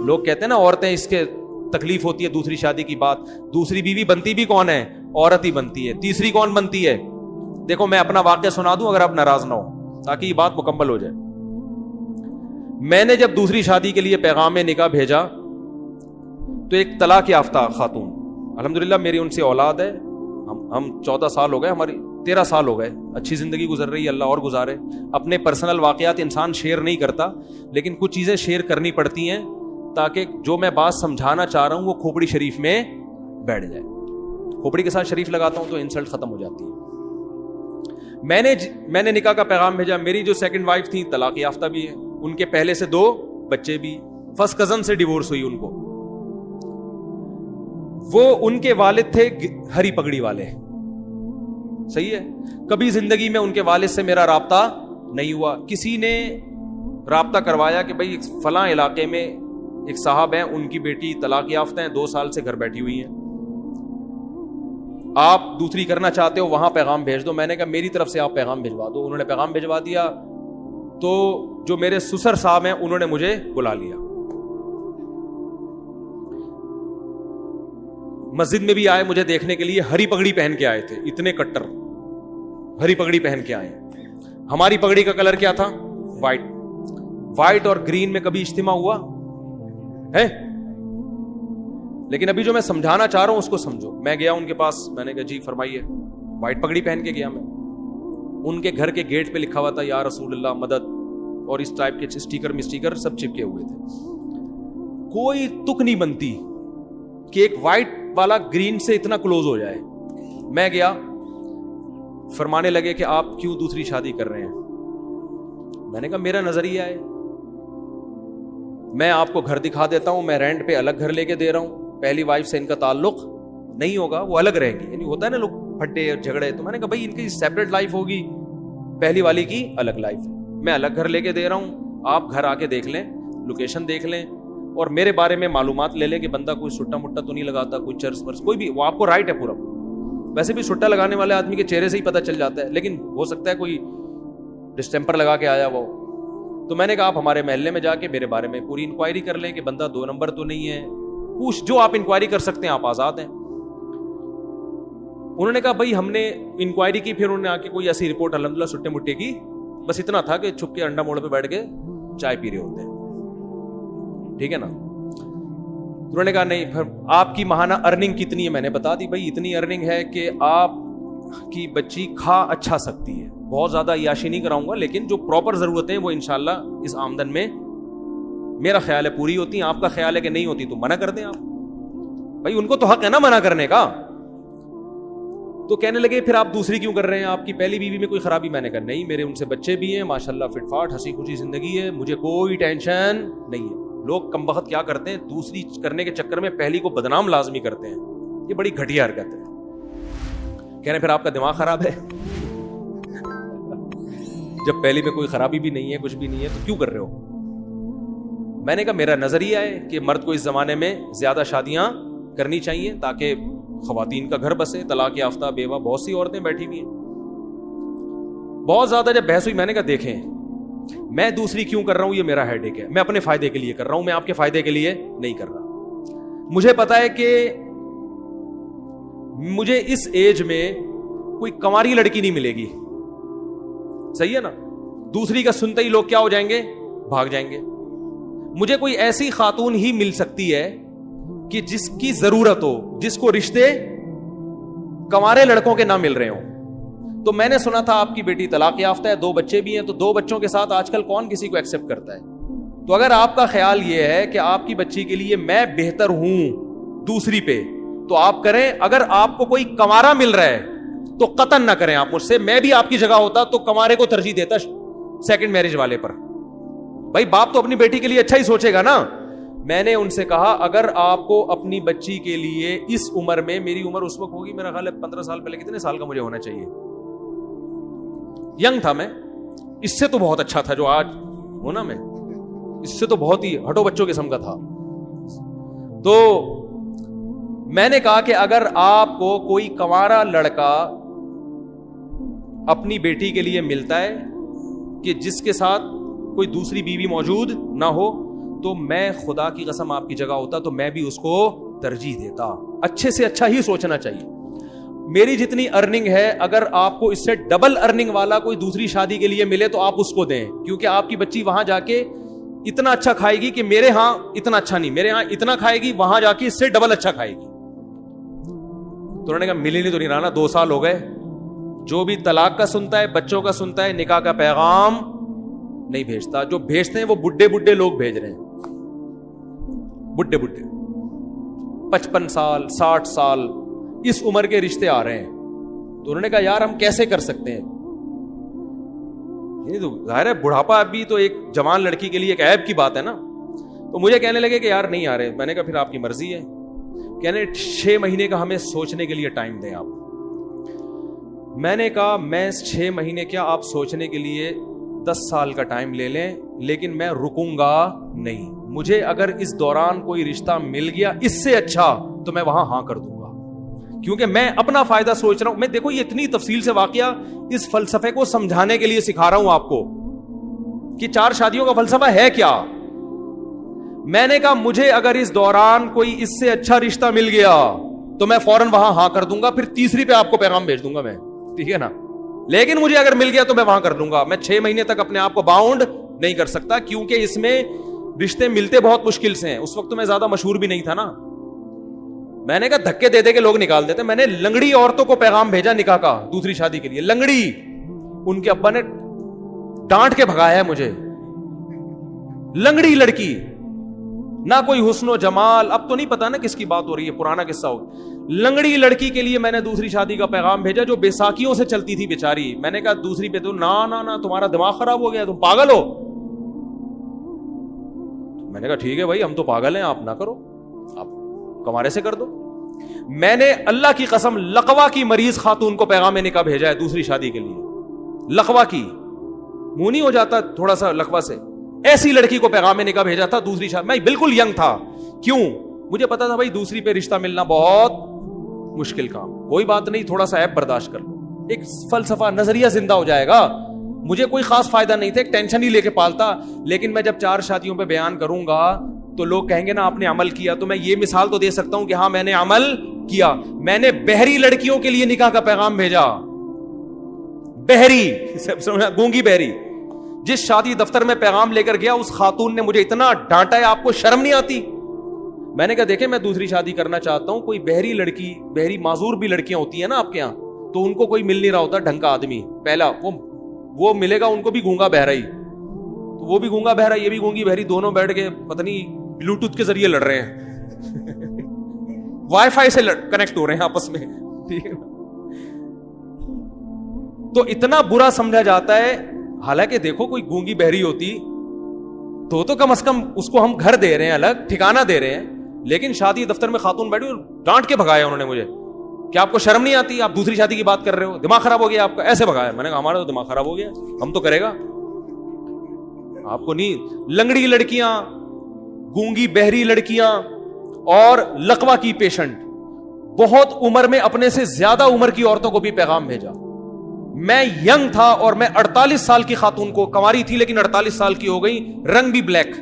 لوگ کہتے ہیں نا عورتیں اس کے تکلیف ہوتی ہے دوسری شادی کی بات, دوسری بیوی بنتی بھی کون ہے؟ عورت ہی بنتی ہے. تیسری کون بنتی ہے؟ دیکھو میں اپنا واقعہ سنا دوں اگر آپ ناراض نہ ہو تاکہ یہ بات مکمل ہو جائے. میں نے جب دوسری شادی کے لیے پیغام نکاح بھیجا تو ایک طلاق یافتہ خاتون, الحمدللہ میری ان سے اولاد ہے, ہم 14 سال ہو گئے, ہماری 13 سال ہو گئے, اچھی زندگی گزر رہی ہے, اللہ اور گزارے. اپنے پرسنل واقعات انسان شیئر نہیں کرتا, لیکن کچھ چیزیں شیئر کرنی پڑتی ہیں تاکہ جو میں بات سمجھانا چاہ رہا ہوں وہ کھوپڑی شریف میں بیٹھ جائے. کھوپڑی کے ساتھ شریف لگاتا ہوں تو انسلٹ ختم ہو جاتی ہے. میں نے نکاح کا پیغام بھیجا. میری جو سیکنڈ وائف تھی طلاق یافتہ بھی ہے, ان کے پہلے سے 2 بچے بھی, فرسٹ کزن سے ڈیورس ہوئی ان کو. وہ ان کے والد تھے ہری پگڑی والے, صحیح ہے. کبھی زندگی میں ان کے والد سے میرا رابطہ نہیں ہوا. کسی نے رابطہ کروایا کہ بھئی فلاں علاقے میں ایک صاحب ہیں, ان کی بیٹی طلاق یافتہ ہیں, 2 سال سے گھر بیٹھی ہوئی ہیں, آپ دوسری کرنا چاہتے ہو وہاں پیغام بھیج دو. میں نے کہا میری طرف سے آپ پیغام بھجوا دو. انہوں نے پیغام بھجوا دیا تو جو میرے سسر صاحب ہیں انہوں نے مجھے بلا لیا. مسجد میں بھی آئے مجھے دیکھنے کے لیے, ہری پگڑی پہن کے آئے تھے, اتنے کٹر ہری پگڑی پہن کے آئے. ہماری پگڑی کا کلر کیا تھا؟ وائٹ اور گرین میں کبھی اجتماع ہوا ہے؟ لیکن ابھی جو میں سمجھانا چاہ رہا ہوں اس کو سمجھو. میں گیا ان کے پاس, میں نے کہا جی فرمائیے. وائٹ پگڑی پہن کے گیا میں. ان کے گھر کے گیٹ پہ لکھا ہوا تھا یا رسول اللہ مدد, اور اس ٹائپ کے اسٹیکر سب چپکے ہوئے تھے. کوئی تک نہیں بنتی کہ ایک وائٹ والا گرین سے اتنا کلوز ہو جائے. میں گیا, فرمانے لگے کہ آپ کیوں دوسری شادی کر رہے ہیں. میں نے کہا میرا نظریہ ہے, میں آپ کو گھر دکھا دیتا ہوں, میں رینٹ پہ الگ گھر لے کے دے رہا ہوں, پہلی وائف سے ان کا تعلق نہیں ہوگا, وہ الگ رہیں گی. یعنی ہوتا ہے نا لوگ پھٹے اور جھگڑے, تو میں نے کہا بھائی ان کی سیپریٹ لائف ہوگی, پہلی والی کی الگ لائف. میں الگ گھر لے کے دے رہا ہوں, آپ گھر آ کے دیکھ لیں, لوکیشن دیکھ لیں, اور میرے بارے میں معلومات لے لیں کہ بندہ کوئی سٹا مٹا تو نہیں لگاتا, کوئی چرس ورس کوئی بھی, وہ آپ کو رائٹ ہے پورا. ویسے بھی سٹا لگانے والے آدمی کے چہرے سے ہی پتہ چل جاتا ہے, لیکن ہو سکتا ہے کوئی ڈسٹیمپر لگا کے آیا وہ. تو میں نے کہا آپ ہمارے محلے میں جا کے میرے بارے میں پوری انکوائری کر لیں کہ بندہ 2 نمبر تو نہیں ہے, پوچھ جو آپ انکوائری کر سکتے ہیں, آپ آزاد ہیں. انہوں نے کہا بھائی ہم نے انکوائری کی, پھر انہوں نے آ کے کوئی ایسی رپورٹ الحمدللہ سٹے مٹے کی, بس اتنا تھا کہ چھپ کے انڈا موڑ پہ بیٹھ کے چائے پی رہے ہوتے ہیں, ٹھیک ہے نا. انہوں نے کہا نہیں, پھر آپ کی ماہانہ ارننگ کتنی ہے؟ میں نے بتا دی بھائی اتنی ارننگ ہے کہ آپ کی بچی کھا اچھا سکتی ہے, بہت زیادہ عیاشی نہیں کراؤں گا, لیکن جو پراپر ضرورتیں وہ انشاءاللہ اس آمدن میں میرا خیال ہے پوری ہوتی ہیں. آپ کا خیال ہے کہ نہیں ہوتی تو منع کر دیں آپ, بھائی ان کو تو حق ہے نا منع کرنے کا. تو کہنے لگے پھر آپ دوسری کیوں کر رہے ہیں, آپ کی پہلی بیوی میں کوئی خرابی؟ میں نے کہا نہیں, میرے ان سے بچے بھی ہیں ماشاءاللہ, فٹ فاٹ ہنسی خوشی زندگی ہے, مجھے کوئی ٹینشن نہیں ہے. لوگ کم بخت کیا کرتے ہیں, دوسری کرنے کے چکر میں پہلی کو بدنام لازمی کرتے ہیں, یہ بڑی گھٹیا حرکت ہے. کہہ رہے ہیں پھر آپ کا دماغ خراب ہے, جب پہلی میں کوئی خرابی بھی نہیں ہے, کچھ بھی نہیں ہے, تو کیوں کر رہے ہو؟ میں نے کہا میرا نظریہ ہے کہ مرد کو اس زمانے میں زیادہ شادیاں کرنی چاہیے تاکہ خواتین کا گھر بسے. طلاق یافتہ بیوہ بہت سی عورتیں بیٹھی ہوئی ہیں. بہت زیادہ جب بحث ہوئی, میں نے کہا دیکھیں میں دوسری کیوں کر رہا ہوں, یہ میرا ہیڈ ایک ہے, میں اپنے فائدے کے لیے کر رہا ہوں, میں آپ کے فائدے کے لیے نہیں کر رہا. مجھے پتا ہے کہ مجھے اس ایج میں کوئی کنواری لڑکی نہیں ملے گی, صحیح ہے نا. دوسری کا سنتے ہی لوگ کیا ہو جائیں گے, بھاگ جائیں گے. مجھے کوئی ایسی خاتون ہی مل سکتی ہے کہ جس کی ضرورت ہو, جس کو رشتے کنوارے لڑکوں کے نہ مل رہے ہوں. تو میں نے سنا تھا آپ کی بیٹی طلاق یافتہ ہے, 2 بچے بھی ہیں, تو 2 بچوں کے ساتھ آج کل کون کسی کو ایکسپٹ کرتا ہے. تو اگر آپ کا خیال یہ ہے کہ آپ کی بچی کے لیے میں بہتر ہوں دوسری پہ, تو آپ کریں. اگر آپ کو کوئی کنوارا مل رہا ہے تو قطعاً نہ کریں آپ مجھ سے. میں بھی آپ کی جگہ ہوتا تو کنوارے کو ترجیح دیتا سیکنڈ میرج والے پر. بھائی باپ تو اپنی بیٹی کے لیے اچھا ہی سوچے گا نا. میں نے ان سے کہا اگر آپ کو اپنی بچی کے لیے اس عمر میں, میری عمر اس وقت ہوگی میرا خیال ہے 15 سال پہلے, کتنے سال کا مجھے ہونا چاہیے, ینگ تھا میں, اس سے تو بہت اچھا تھا جو آج ہونا, میں اس سے تو بہت ہی ہٹو بچوں قسم کا تھا. تو میں نے کہا کہ اگر آپ کو کوئی کنوارا لڑکا اپنی بیٹی کے لیے ملتا ہے کہ جس کے ساتھ کوئی دوسری بیوی موجود نہ ہو, تو میں خدا کی قسم آپ کی جگہ ہوتا تو میں بھی اس کو ترجیح دیتا. اچھے سے اچھا ہی سوچنا چاہیے. میری جتنی ارننگ ہے اگر آپ کو اس سے ڈبل ارننگ والا کوئی دوسری شادی کے لیے ملے تو آپ اس کو دیں, کیونکہ آپ کی بچی وہاں جا کے اتنا اچھا کھائے گی کہ میرے ہاں اتنا اچھا نہیں, میرے ہاں اتنا کھائے گی, وہاں جا کے اس سے ڈبل اچھا کھائے گی. تو انہوں نے کہا مل ہی نہیں تو نہیں رہا نا, 2 سال ہو گئے. جو بھی طلاق کا سنتا ہے, بچوں کا سنتا ہے, نکاح کا پیغام نہیں بھیجتا. جو بھیجتے ہیں وہ بڈھے لوگ بھیج رہے ہیں, بڈھے 55 سال 60 سال اس عمر کے رشتے آ رہے ہیں. تو انہوں نے کہا یار ہم کیسے کر سکتے ہیں, یہ تو ظاہر ہے بڑھاپا ابھی تو ایک جوان لڑکی کے لیے ایک عیب کی بات ہے نا. تو مجھے کہنے لگے کہ یار نہیں آ رہے. میں نے کہا پھر آپ کی مرضی ہے. کہنے 6 مہینے کا ہمیں سوچنے کے لیے ٹائم دیں آپ. میں نے کہا میں 6 مہینے کیا, آپ سوچنے کے لیے 10 سال کا ٹائم لے لیں, لیکن میں رکوں گا نہیں. مجھے اگر اس دوران کوئی رشتہ مل گیا اس سے اچھا تو میں وہاں ہاں کر دوں گا, کیونکہ میں اپنا فائدہ سوچ رہا ہوں. میں دیکھو یہ اتنی تفصیل سے واقعہ اس فلسفے کو سمجھانے کے لیے سکھا رہا ہوں آپ کو کہ 4 شادیوں کا فلسفہ ہے کیا. میں نے کہا مجھے اگر اس دوران کوئی اس سے اچھا رشتہ مل گیا تو میں فوراً وہاں ہاں کر دوں گا, پھر تیسری پہ آپ کو پیغام بھیج دوں گا میں, ٹھیک ہے نا. لیکن مجھے اگر مل گیا تو میں وہاں کر دوں گا. میں 6 مہینے تک اپنے آپ کو باؤنڈ نہیں کر سکتا, کیونکہ اس میں رشتے ملتے بہت مشکل سے ہیں. اس وقت تو میں زیادہ مشہور بھی نہیں تھا نا. میں نے کہا دھکے دے دے کے لوگ نکال دیتے. میں نے لنگڑی عورتوں کو پیغام بھیجا نکاح کا دوسری شادی کے لیے, لنگڑی. ان کے ابا نے ڈانٹ کے بھگایا ہے مجھے. لنگڑی لڑکی, نہ کوئی حسن و جمال, اب تو نہیں پتا نا کس کی بات ہو رہی ہے, پرانا قصہ ہو. لنگڑی لڑکی کے لیے میں نے دوسری شادی کا پیغام بھیجا جو بیساکھیوں سے چلتی تھی بیچاری. میں نے کہا دوسری پہ تو نا تمہارا دماغ خراب ہو گیا, تم پاگل ہو. میں نے کہا ٹھیک ہے بھائی ہم تو پاگل ہیں, آپ نہ کرو, آپ کمارے سے کر دو. میں نے اللہ کی قسم لقوا کی مریض خاتون کو پیغام نکاح بھیجا ہے دوسری شادی کے لیے. لقوا کی, منہ نہیں ہو جاتا تھوڑا سا لقوا سے, ایسی لڑکی کو پیغام نکاح بھیجا تھا دوسری شادی. میں بالکل ینگ تھا. کیوں؟ مجھے پتا تھا بھائی دوسری پہ رشتہ ملنا بہت مشکل کام. کوئی بات نہیں, تھوڑا سا ایپ برداشت کر لو, ایک فلسفہ نظریہ زندہ ہو جائے گا. مجھے کوئی خاص فائدہ نہیں تھا, ایک ٹینشن ہی لے کے پالتا. لیکن میں جب 4 شادیوں پہ بیان کروں گا تو لوگ کہیں گے نا آپ نے عمل کیا. تو میں یہ مثال تو دے سکتا ہوں کہ ہاں میں نے عمل کیا. میں نے بہری لڑکیوں کے لیے نکاح کا پیغام بھیجا. بہری, گونگی بہری. جس شادی دفتر میں پیغام لے کر گیا اس خاتون نے مجھے اتنا ڈانٹا ہے, آپ کو شرم نہیں آتی. میں نے کہا دیکھیں میں دوسری شادی کرنا چاہتا ہوں, کوئی بہری لڑکی, بہری معذور بھی لڑکیاں ہوتی ہیں نا آپ کے یہاں, تو ان کو کوئی مل نہیں رہا ہوتا ڈھنگ کا آدمی. پہلا وہ ملے گا ان کو بھی گونگا بہرا ہی, تو وہ بھی گونگا بہرا, یہ بھی گونگی بہری, دونوں بیٹھ کے پتہ نہیں بلوٹوتھ کے ذریعے لڑ رہے ہیں, وائی فائی سے کنیکٹ ہو رہے ہیں آپس میں, ٹھیک ہے. تو اتنا برا سمجھا جاتا ہے. حالانکہ دیکھو کوئی گونگی بہری ہوتی تو کم از کم اس کو ہم گھر دے رہے ہیں, الگ ٹھکانہ دے رہے ہیں. لیکن شادی دفتر میں خاتون بیٹھی اور ڈانٹ کے بھگایا انہوں نے مجھے. کیا آپ کو شرم نہیں آتی, آپ دوسری شادی کی بات کر رہے ہو, دماغ خراب ہو گیا آپ کا, ایسے بھگایا. میں نے کہا ہمارا تو دماغ خراب ہو گیا, ہم تو کرے گا, آپ کو نہیں. لنگڑی لڑکیاں, گونگی بہری لڑکیاں اور لقوا کی پیشنٹ, بہت عمر میں اپنے سے زیادہ عمر کی عورتوں کو بھی پیغام بھیجا. میں ینگ تھا اور میں 48 سال کی خاتون کو, کنواری تھی لیکن 48 سال کی ہو گئی, رنگ بھی بلیک,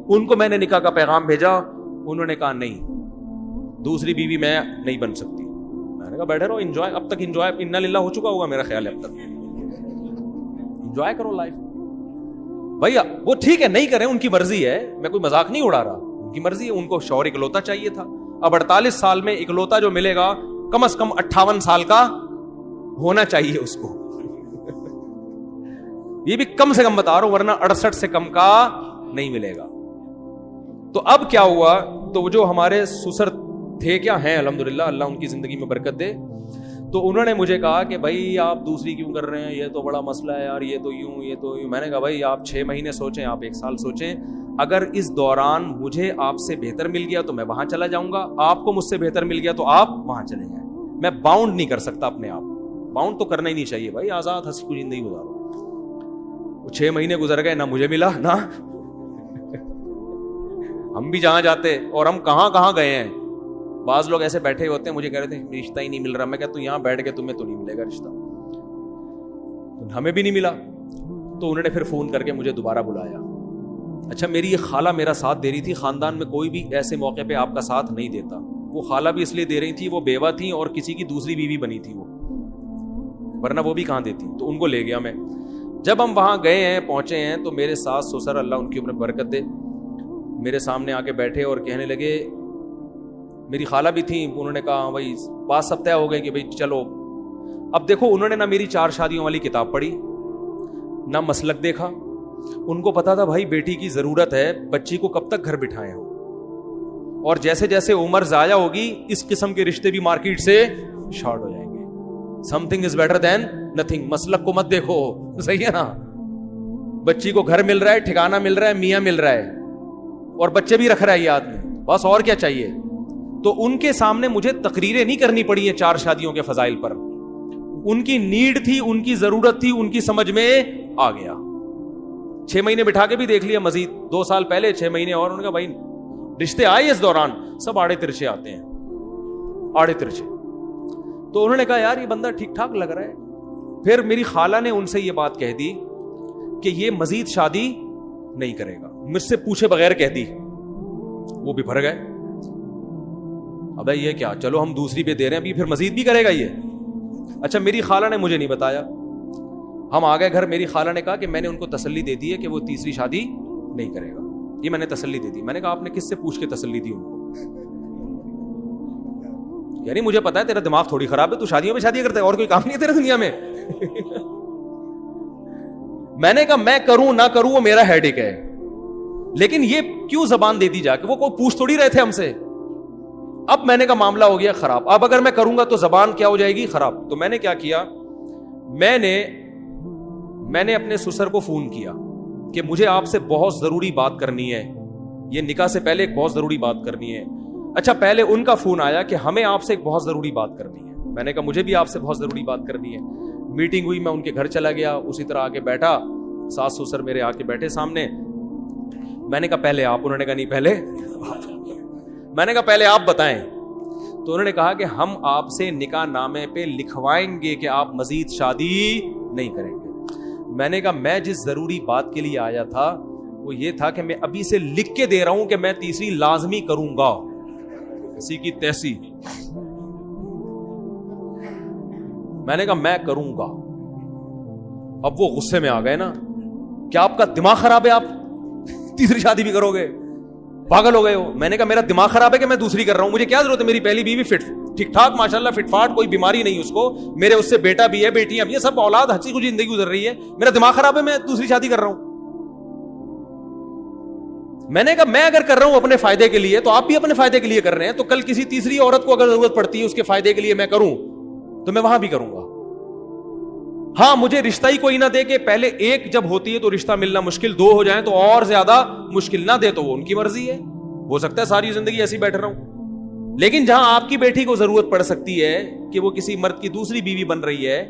ان کو میں نے نکاح کا پیغام بھیجا. انہوں نے کہا نہیں, دوسری بیوی میں نہیں بن سکتی. میں نے کہا بیٹھے رہو, انجوائے. اب تک انجوائے انا للہ ہو چکا ہوگا میرا خیال ہے, اب تک انجوائے کرو لائف. بھیا وہ ٹھیک ہے نہیں کریں, ان کی مرضی ہے, میں کوئی مذاق نہیں اڑا رہا, ان کی مرضی ہے. ان کو شوہر اکلوتا چاہیے تھا. اب 48 سال میں اکلوتا جو ملے گا کم از کم 58 سال کا ہونا چاہیے اس کو. یہ بھی کم سے کم بتا رہا ہوں, ورنہ 68 سے کم کا نہیں ملے گا. تو اب کیا ہوا, تو جو ہمارے سسر تھے, کیا ہیں الحمدللہ, اللہ ان کی زندگی میں برکت دے, تو انہوں نے مجھے کہا کہ بھائی آپ دوسری کیوں کر رہے ہیں, یہ تو بڑا مسئلہ ہے یار, یہ تو یوں, یہ تو یوں. میں نے کہا بھائی آپ 6 مہینے سوچیں, آپ 1 سال سوچیں. اگر اس دوران مجھے آپ سے بہتر مل گیا تو میں وہاں چلا جاؤں گا, آپ کو مجھ سے بہتر مل گیا تو آپ وہاں چلے جائیں. میں باؤنڈ نہیں کر سکتا اپنے آپ, باؤنڈ تو کرنا ہی نہیں چاہیے بھائی, آزاد ہنسی کو زندگی گزارو. وہ 6 مہینے گزر گئے, نہ مجھے ملا نہ ہم بھی جہاں جاتے, اور ہم کہاں کہاں گئے ہیں. بعض لوگ ایسے بیٹھے ہوتے ہیں, مجھے کہہ رہے تھے رشتہ ہی نہیں مل رہا. میں کہتا ہوں یہاں بیٹھ کے تمہیں تو نہیں ملے گا رشتہ, ہمیں بھی نہیں ملا. تو انہوں نے پھر فون کر کے مجھے دوبارہ بلایا اچھا میری یہ خالہ میرا ساتھ دے رہی تھی, خاندان میں کوئی بھی ایسے موقع پہ آپ کا ساتھ نہیں دیتا. وہ خالہ بھی اس لیے دے رہی تھی, وہ بیوہ تھی اور کسی کی دوسری بیوی بنی تھی وہ, ورنہ وہ بھی کہاں دیتی. تو ان کو لے گیا میں. جب ہم وہاں گئے ہیں, پہنچے ہیں, تو میرے ساس سسر, اللہ ان کی عمر برکت دے, میرے سامنے آ کے بیٹھے اور کہنے لگے, میری خالہ بھی تھیں, انہوں نے کہا بھائی بات سب طے ہو گئے کہ بھائی چلو. اب دیکھو انہوں نے نہ میری 4 شادیوں والی کتاب پڑھی, نہ مسلک دیکھا. ان کو پتا تھا بھائی بیٹی کی ضرورت ہے, بچی کو کب تک گھر بٹھائے ہو, اور جیسے جیسے عمر ضائع ہوگی اس قسم کے رشتے بھی مارکیٹ سے شارٹ ہو جائیں گے. Some thing is better than nothing. مسلک کو مت دیکھو, صحیح ہے نا. بچی کو گھر مل رہا ہے, ٹھکانہ مل رہا ہے, میاں مل رہا ہے, اور بچے بھی رکھ رہا ہے یہ آدمی, بس اور کیا چاہیے. تو ان کے سامنے مجھے تقریریں نہیں کرنی پڑی ہیں 4 شادیوں کے فضائل پر. ان کی نیڈ تھی, ان کی ضرورت تھی, ان کی سمجھ میں آ گیا. 6 مہینے بٹھا کے بھی دیکھ لیا, مزید 2 سال پہلے 6 مہینے اور. انہوں نے کہا بھائی رشتے آئے اس دوران, سب آڑے ترچے آتے ہیں, آڑے ترچے. تو انہوں نے کہا یار یہ بندہ ٹھیک ٹھاک لگ رہا ہے. پھر میری خالہ نے ان سے یہ بات کہہ دی کہ یہ مزید شادی نہیں کرے گا, مجھ سے پوچھے بغیر کہہ دی. وہ بھی بھر گئے, ابے یہ کیا, چلو ہم دوسری پہ دے رہے ہیں, ابھی پھر مزید بھی کرے گا یہ. اچھا میری خالہ نے مجھے نہیں بتایا. ہم آ گئے گھر, میری خالہ نے کہا کہ میں نے ان کو تسلی دے دی ہے کہ وہ تیسری شادی نہیں کرے گا. یہ میں نے تسلی دے دی. میں نے کہا آپ نے کس سے پوچھ کے تسلی دی ان کو؟ یعنی مجھے پتا ہے تیرا دماغ تھوڑی خراب ہے, تو شادیوں میں شادی کرتا ہے, اور کوئی کام نہیں ہے تیرے دنیا میں. میں نے کہا میں کروں نہ کروں وہ میرا ہیڈ ایک ہے, لیکن یہ کیوں زبان دے دی جا کے, وہ کوئی پوچھ تھوڑی رہے تھے ہم سے. اب میں نے کہا معاملہ ہو گیا خراب, اب اگر میں کروں گا تو زبان کیا ہو جائے گی, خراب. تو میں نے کیا کیا, میں نے اپنے سسر کو فون کیا کہ مجھے آپ سے بہت ضروری بات کرنی ہے, یہ نکاح سے پہلے ایک بہت ضروری بات کرنی ہے. اچھا پہلے ان کا فون آیا کہ ہمیں آپ سے ایک بہت ضروری بات کرنی ہے. میں نے کہا مجھے بھی آپ سے بہت ضروری بات کرنی ہے. میٹنگ ہوئی, میں ان کے گھر چلا گیا, اسی طرح آ کے بیٹھا, ساس سسر میرے آ کے بیٹھے سامنے. میں نے کہا پہلے آپ, انہوں نے کہا نہیں پہلے. میں نے کہا پہلے آپ بتائیں. تو انہوں نے کہا کہ ہم آپ سے نکاح نامے پہ لکھوائیں گے کہ آپ مزید شادی نہیں کریں گے. میں نے کہا میں جس ضروری بات کے لیے آیا تھا وہ یہ تھا کہ میں ابھی سے لکھ کے دے رہا ہوں کہ میں تیسری لازمی کروں گا, اسی کی تیسی. میں نے کہا میں کروں گا. اب وہ غصے میں آ گئے نا, کیا آپ کا دماغ خراب ہے, آپ تیسری شادی بھی کرو گے, پاگل ہو گئے ہو. میں نے کہا میرا دماغ خراب ہے کہ میں دوسری کر رہا ہوں, مجھے کیا ضرورت ہے, میری پہلی بیوی فٹ ٹھیک ٹھاک ماشاءاللہ فٹ فاٹ, کوئی بیماری نہیں اس کو, میرے اس سے بیٹا بھی ہے, بیٹیاں بھی ہیں, سب اولاد ہنسی خوشی زندگی گزر رہی ہے. میرا دماغ خراب ہے, میں دوسری شادی کر رہا ہوں. میں نے کہا میں اگر کر رہا ہوں اپنے فائدے کے لیے تو آپ بھی اپنے فائدے کے لیے کر رہے ہیں, تو کل کسی تیسری عورت کو اگر ضرورت پڑتی ہے اس کے فائدے کے لیے میں کروں تو میں وہاں بھی کروں گا. ہاں مجھے رشتہ ہی کوئی نہ دے کہ پہلے ایک جب ہوتی ہے تو رشتہ ملنا مشکل, 2 ہو جائیں تو اور زیادہ مشکل, نہ دے تو وہ ان کی مرضی ہے, ہو سکتا ہے ساری زندگی ایسی بیٹھ رہا ہوں. لیکن جہاں آپ کی بیٹی کو ضرورت پڑ سکتی ہے کہ وہ کسی مرد کی دوسری بیوی بن رہی ہے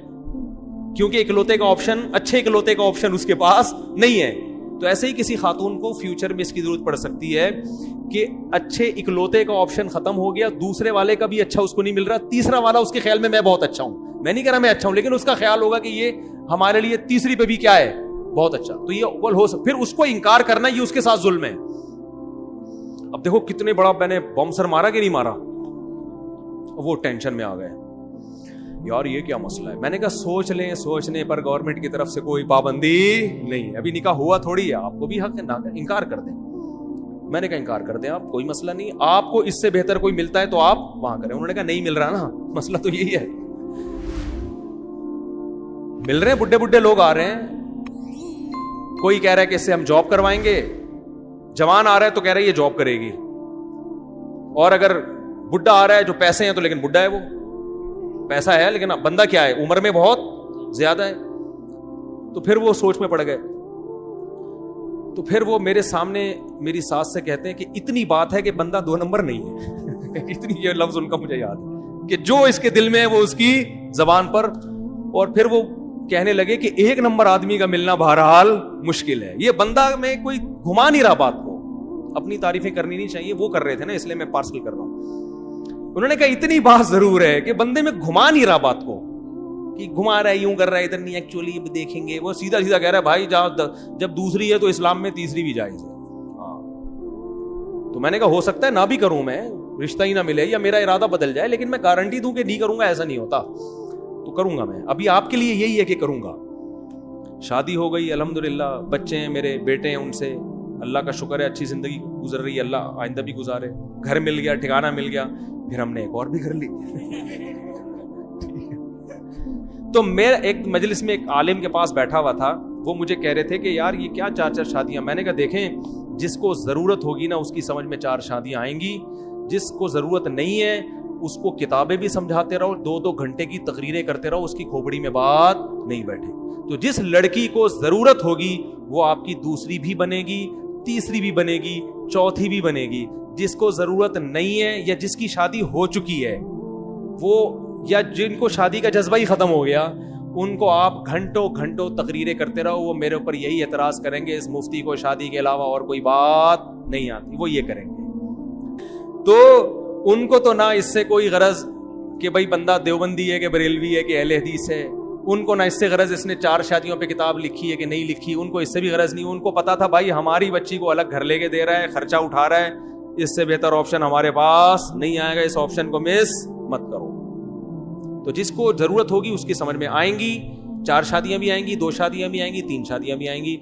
کیونکہ اکلوتے کا آپشن, اچھے اکلوتے کا آپشن اس کے پاس نہیں ہے, تو ایسے ہی کسی خاتون کو فیوچر میں اس کی ضرورت پڑ سکتی ہے کہ اچھے اکلوتے کا آپشن ختم ہو گیا, دوسرے والے کا بھی اچھا اس کو نہیں مل رہا, تیسرا والا اس کے خیال میں بہت اچھا ہوں, میں نہیں کہہ رہا میں اچھا ہوں, لیکن اس کا خیال ہوگا کہ یہ ہمارے لیے تیسری پہ بھی کیا ہے, بہت اچھا. تو یہ اول ہو سکتا, پھر اس کو انکار کرنا یہ اس کے ساتھ ظلم ہے. اب دیکھو کتنے بڑا میں نے بم سر مارا کہ نہیں مارا, وہ ٹینشن میں آ گئے یار یہ کیا مسئلہ ہے. میں نے کہا سوچ لیں, سوچنے پر گورنمنٹ کی طرف سے کوئی پابندی نہیں ہے, ابھی نکاح ہوا تھوڑی ہے, آپ کو بھی حق ہے نہ انکار کر دیں. میں نے کہا انکار کر دیں آپ, کوئی مسئلہ نہیں, آپ کو اس سے بہتر کوئی ملتا ہے تو آپ وہاں کریں. انہوں نے کہا نہیں مل رہا نا, مسئلہ تو یہی ہے, مل رہے ہیں بڈھے بڈھے لوگ آ رہے ہیں, کوئی کہہ رہا ہے کہ اس سے ہم جاب کروائیں گے, جوان آ رہا ہے تو کہہ رہا ہے یہ جاب کرے گی, اور اگر بڈھا آ رہا ہے جو پیسے ہیں تو لیکن بڈھا ہے, وہ پیسہ ہے لیکن بندہ کیا ہے, عمر میں بہت زیادہ ہے. تو پھر وہ سوچ میں پڑ گئے. تو پھر وہ میرے سامنے میری ساس سے کہتے ہیں کہ اتنی بات ہے کہ بندہ 2 نمبر نہیں ہے. اتنی, یہ لفظ ان کا مجھے یاد ہے کہ جو اس کے دل میں ہے وہ اس کی زبان پر. اور پھر وہ کہنے لگے کہ 1 نمبر آدمی کا ملنا بہرحال مشکل ہے. یہ بندہ میں کوئی گھما نہیں رہا بات کو, اپنی تعریفیں کرنی نہیں چاہیے, وہ کر رہے تھے نا, اس لیے میں پارسل کر رہا ہوں. انہوں نے کہا اتنی بات ضرور ہے کہ بندے میں گھما نہیں رہا بات کو, کہ گھما رہا ہے, یوں کر رہا ہے, ادھر نہیں, ایکچولی دیکھیں گے. وہ سیدھا سیدھا کہہ رہا ہے بھائی جب دوسری ہے تو اسلام میں تیسری بھی جائز ہے. تو میں نے کہا ہو سکتا ہے نہ بھی کروں میں, رشتہ ہی نہ ملے یا میرا ارادہ بدل جائے, لیکن میں گارنٹی دوں کہ نہیں کروں گا ایسا نہیں ہوتا, تو کروں گا میں. ابھی آپ کے لیے یہی ہے کہ کروں گا. شادی ہو گئی الحمدللہ, بچے ہیں میرے, بیٹے ہیں, ان سے اللہ کا شکر ہے اچھی زندگی گزر رہی ہے, اللہ آئندہ بھی گزارے. گھر مل گیا, ٹھکانہ مل گیا, پھر ہم نے ایک اور بھی گھر لی. تو میں ایک مجلس میں ایک عالم کے پاس بیٹھا ہوا تھا, وہ مجھے کہہ رہے تھے کہ یار یہ کیا 4 شادیاں. میں نے کہا دیکھیں, جس کو ضرورت ہوگی نا اس کی سمجھ میں 4 شادیاں آئیں گی, جس کو ضرورت نہیں ہے اس کو کتابیں بھی سمجھاتے رہو, 2 گھنٹے کی تقریریں کرتے رہو, اس کی کھوپڑی میں بات نہیں بیٹھے. تو جس لڑکی کو ضرورت ہوگی وہ آپ کی دوسری بھی بنے گی, تیسری بھی بنے گی, چوتھی بھی بنے گی. جس کو ضرورت نہیں ہے یا جس کی شادی ہو چکی ہے وہ, یا جن کو شادی کا جذبہ ہی ختم ہو گیا, ان کو آپ گھنٹوں تقریریں کرتے رہو, وہ میرے اوپر یہی اعتراض کریں گے اس مفتی کو شادی کے علاوہ اور کوئی بات نہیں آتی, وہ یہ کریں گے. تو ان کو تو نہ اس سے کوئی غرض کہ بھائی بندہ دیوبندی ہے کہ بریلوی ہے کہ اہل حدیث ہے, ان کو نہ اس سے غرض اس نے 4 شادیوں پہ کتاب لکھی ہے کہ نہیں لکھی, ان کو اس سے بھی غرض نہیں. ان کو پتا تھا بھائی ہماری بچی کو الگ گھر لے کے دے رہا ہے, خرچہ اٹھا رہا ہے, اس سے بہتر آپشن ہمارے پاس نہیں آئے گا, اس آپشن کو مس مت کرو. تو جس کو ضرورت ہوگی اس کی سمجھ میں آئیں گی, 4 شادیاں بھی آئیں گی, 2 شادیاں بھی آئیں گی, 3 شادیاں بھی آئیں گی.